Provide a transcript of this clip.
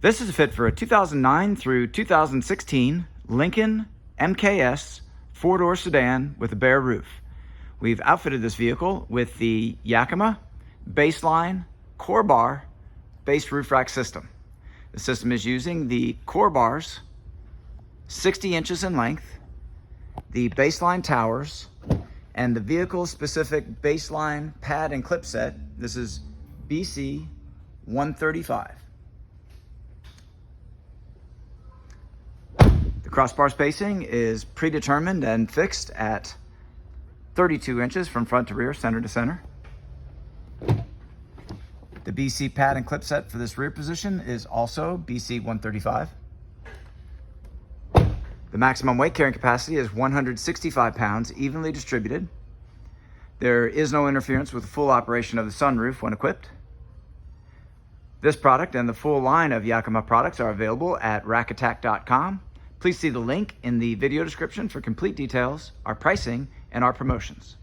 This is a fit for a 2009 through 2016 Lincoln MKS four-door sedan with a bare roof. We've outfitted this vehicle with the Yakima BaseLine CoreBar base roof rack system. The system is using the CoreBars 60 inches in length, the BaseLine towers, and the vehicle-specific BaseLine pad and clip set. This is BC 135. The crossbar spacing is predetermined and fixed at 32 inches from front to rear, center to center. The BC pad and clip set for this rear position is also BC 135. The maximum weight carrying capacity is 165 pounds, evenly distributed. There is no interference with the full operation of the sunroof when equipped. This product and the full line of Yakima products are available at rackattack.com. Please see the link in the video description for complete details, our pricing, and our promotions.